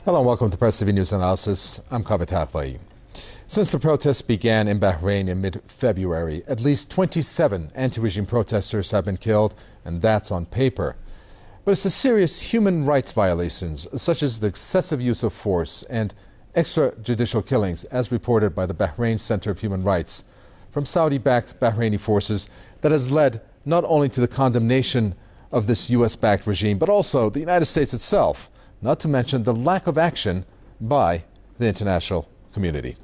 Hello and welcome to Press TV News Analysis. I'm Kavit Haqvai. Since the protests began in Bahrain in mid-February, at least 27 anti-regime protesters have been killed, and that's on paper. But it's the serious human rights violations, such as the excessive use of force and extrajudicial killings, as reported by the Bahrain Center of Human Rights, from Saudi-backed Bahraini forces, that has led not only to the condemnation of this U.S.-backed regime, but also the United States itself, not to mention the lack of action by the international community.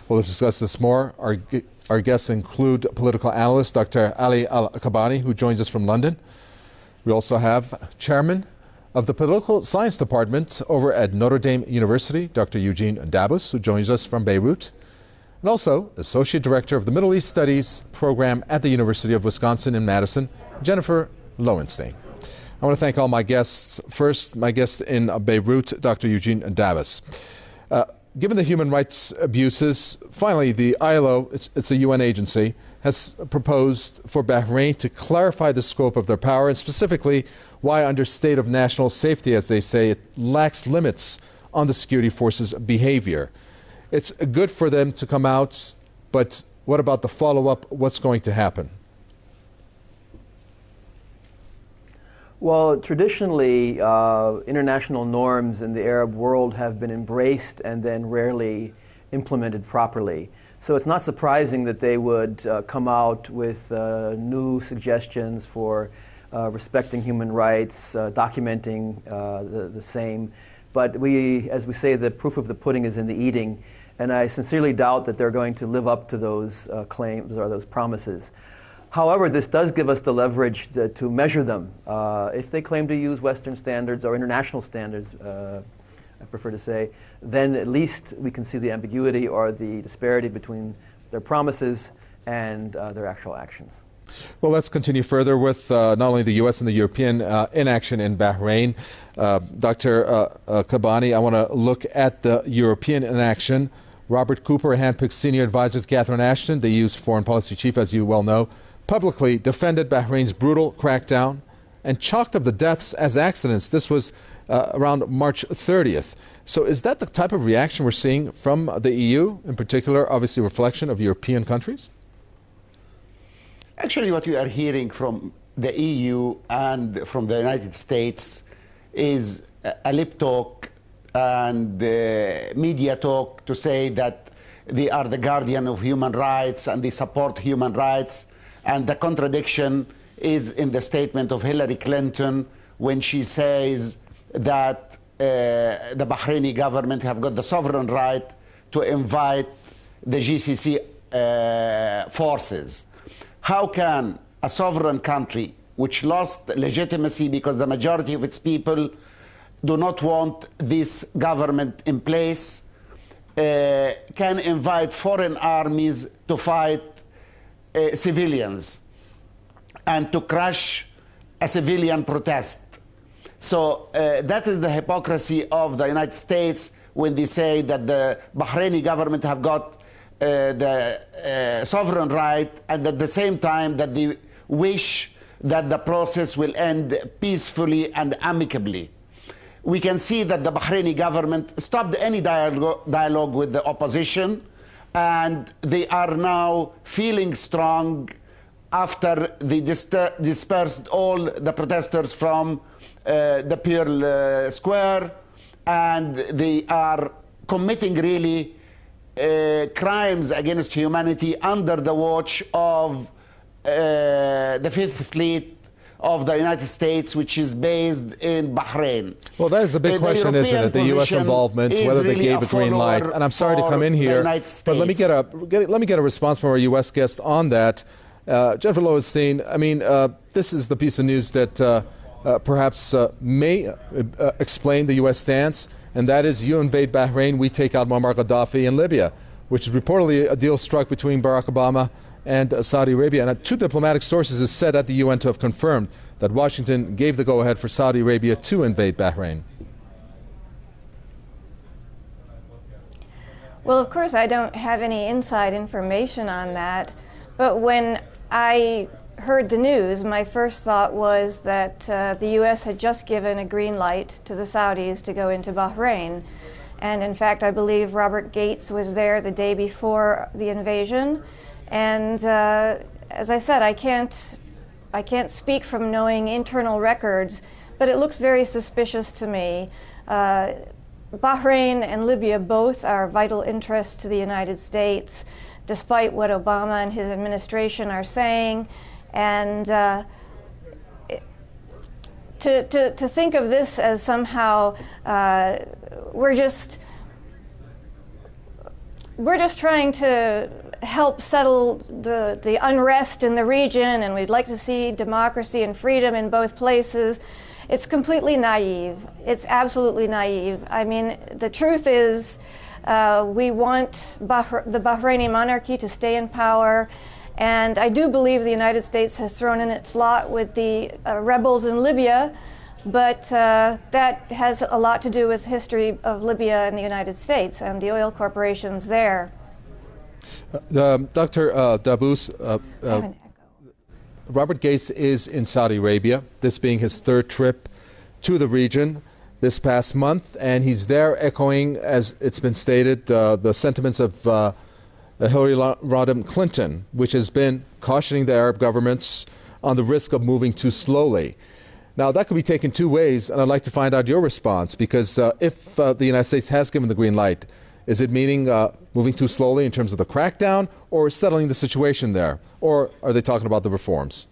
We'll discuss this more. Our guests include political analyst Dr. Ali Al-Kabani, who joins us from London. We also have chairman of the political science department over at Notre Dame University, Dr. Eugene Dabus, who joins us from Beirut, and also associate director of the Middle East Studies program at the University of Wisconsin in Madison, Jennifer Lowenstein. I want to thank all my guests. First, my guest in Beirut, Dr. Eugene Dabus. Given the human rights abuses, finally the ILO, it's a UN agency, has proposed for Bahrain to clarify the scope of their power, and specifically why under state of national safety, as they say, it lacks limits on the security forces' behavior. It's good for them to come out, but what about the follow-up? What's going to happen? Well, traditionally, international norms in the Arab world have been embraced and then rarely implemented properly. So it's not surprising that they would come out with new suggestions for respecting human rights, documenting the same. But as we say, the proof of the pudding is in the eating, and I sincerely doubt that they're going to live up to those claims or those promises. However, this does give us the leverage to measure them. If they claim to use Western standards or international standards, I prefer to say, then at least we can see the ambiguity or the disparity between their promises and their actual actions. Well, let's continue further with not only the U.S. and the European inaction in Bahrain. Dr. Kabani, I want to look at the European inaction. Robert Cooper, a handpicked senior advisor to Catherine Ashton, the EU's foreign policy chief, as you well know, publicly defended Bahrain's brutal crackdown and chalked up the deaths as accidents. This was around March 30th. So is that the type of reaction we're seeing from the EU, in particular, obviously a reflection of European countries? Actually, what we are hearing from the EU and from the United States is a lip talk and media talk to say that they are the guardian of human rights and they support human rights. And the contradiction is in the statement of Hillary Clinton when she says that the Bahraini government have got the sovereign right to invite the GCC forces. How can a sovereign country which lost legitimacy because the majority of its people do not want this government in place can invite foreign armies to fight civilians and to crush a civilian protest? So that is the hypocrisy of the United States when they say that the Bahraini government have got the sovereign right, and at the same time that they wish that the process will end peacefully and amicably. We can see that the Bahraini government stopped any dialogue with the opposition, and they are now feeling strong after they dispersed all the protesters from the Pearl Square, and they are committing really crimes against humanity under the watch of the Fifth Fleet of the United States, which is based in Bahrain. Well, that is a big question, isn't it? The U.S. involvement, whether they gave a green light. And I'm sorry to come in here, but let me get a response from our U.S. guest on that. Jennifer Lowenstein, I mean, this is the piece of news that perhaps may explain the U.S. stance, and that is you invade Bahrain, we take out Muammar Gaddafi in Libya, which is reportedly a deal struck between Barack Obama and Saudi Arabia. And two diplomatic sources have said at the UN to have confirmed that Washington gave the go-ahead for Saudi Arabia to invade Bahrain. Well, of course, I don't have any inside information on that, but when I heard the news, my first thought was that the U.S. had just given a green light to the Saudis to go into Bahrain. And in fact, I believe Robert Gates was there the day before the invasion. And as I said, I can't speak from knowing internal records, but it looks very suspicious to me. Bahrain and Libya both are vital interests to the United States, despite what Obama and his administration are saying. And to think of this as somehow we're just trying to help settle the unrest in the region, and we'd like to see democracy and freedom in both places. It's completely naive. It's absolutely naive. I mean, the truth is we want the Bahraini monarchy to stay in power, and I do believe the United States has thrown in its lot with the rebels in Libya, but that has a lot to do with the history of Libya and the United States and the oil corporations there. Dr. Dabous, Robert Gates is in Saudi Arabia, this being his third trip to the region this past month, and he's there echoing, as it's been stated, the sentiments of Hillary Rodham Clinton, which has been cautioning the Arab governments on the risk of moving too slowly. Now, that could be taken two ways, and I'd like to find out your response, because if the United States has given the green light, is it meaning moving too slowly in terms of the crackdown, or settling the situation there? Or are they talking about the reforms?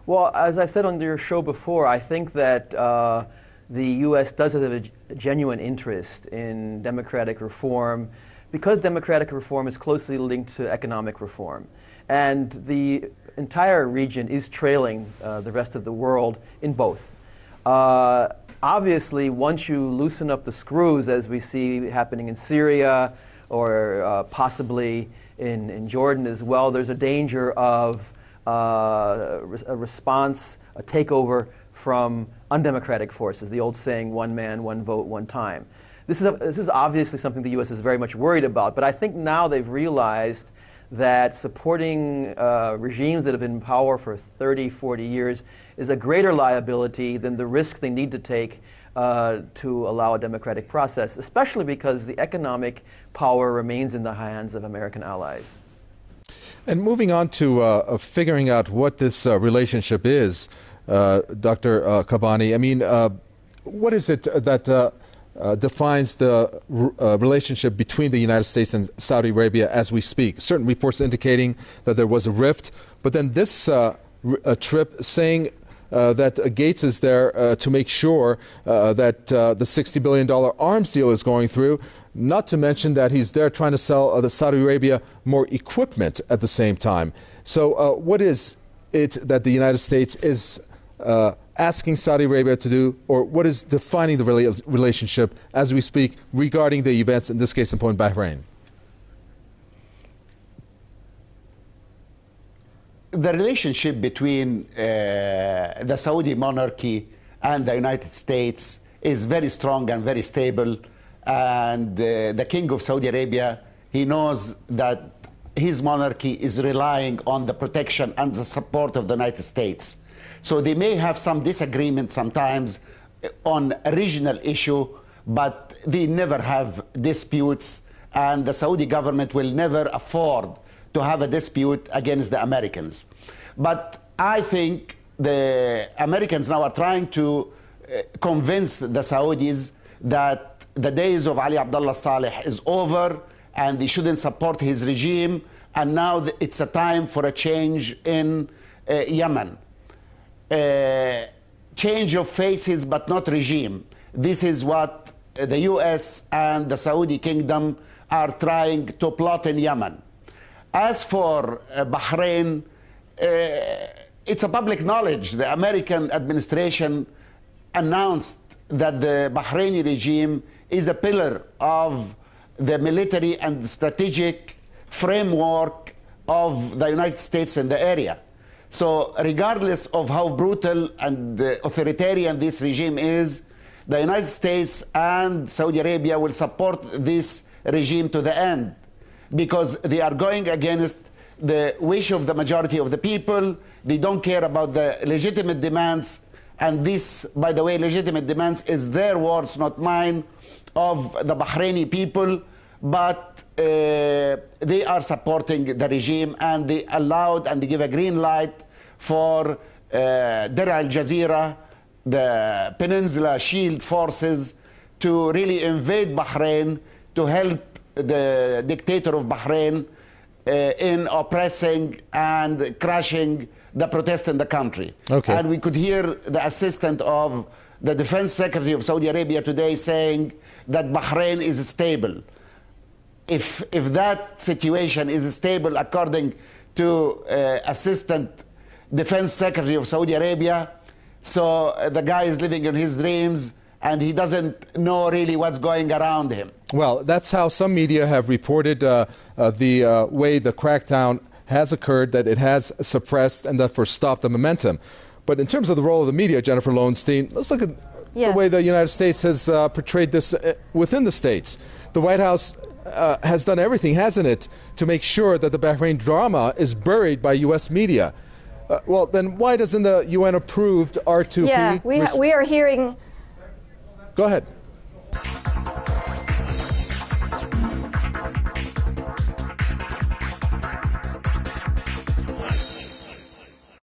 Well, as I said on your show before, I think that the U.S. does have a genuine interest in democratic reform, because democratic reform is closely linked to economic reform. And the entire region is trailing the rest of the world in both. Obviously, once you loosen up the screws, as we see happening in Syria or possibly in Jordan as well, there's a danger of a response, a takeover from undemocratic forces, the old saying, one man, one vote, one time. This is obviously something the U.S. is very much worried about, but I think now they've realized that supporting regimes that have been in power for 30, 40 years is a greater liability than the risk they need to take to allow a democratic process, especially because the economic power remains in the hands of American allies. And moving on to figuring out what this relationship is, Dr. Kabani, I mean, what is it that defines the relationship between the United States and Saudi Arabia as we speak? Certain reports indicating that there was a rift, but then this trip saying that Gates is there to make sure that the $60 billion arms deal is going through, not to mention that he's there trying to sell the Saudi Arabia more equipment at the same time. So what is it that the United States is asking Saudi Arabia to do, or what is defining the relationship as we speak regarding the events, in this case in point Bahrain? The relationship between the Saudi monarchy and the United States is very strong and very stable. And the King of Saudi Arabia, he knows that his monarchy is relying on the protection and the support of the United States. So they may have some disagreement sometimes on a regional issue, but they never have disputes, and the Saudi government will never afford to have a dispute against the Americans. But I think the Americans now are trying to convince the Saudis that the days of Ali Abdullah Saleh is over and they shouldn't support his regime, and now it's a time for a change in Yemen. Change of faces but not regime. This is what the US and the Saudi kingdom are trying to plot in Yemen. As for Bahrain, it's a public knowledge. The American administration announced that the Bahraini regime is a pillar of the military and strategic framework of the United States in the area. So regardless of how brutal and authoritarian this regime is, the United States and Saudi Arabia will support this regime to the end, because they are going against the wish of the majority of the people. They don't care about the legitimate demands. And this, by the way, legitimate demands is their words, not mine, of the Bahraini people. But they are supporting the regime, and they allowed and they give a green light for Dir al-Jazeera, the Peninsula Shield forces, to really invade Bahrain, to help the dictator of Bahrain in oppressing and crushing the protest in the country. Okay. And we could hear the assistant of the defense secretary of Saudi Arabia today saying that Bahrain is stable. If that situation is stable according to assistant defense secretary of Saudi Arabia, so the guy is living in his dreams and he doesn't know really what's going around him. Well, that's how some media have reported the way the crackdown has occurred, that it has suppressed and therefore stopped the momentum. But in terms of the role of the media, Jennifer Lowenstein, let's look at the way the United States has portrayed this within the States. The White House has done everything, hasn't it, to make sure that the Bahrain drama is buried by U.S. media. Well, then why doesn't the UN-approved R2P... Yeah, we are hearing... Go ahead.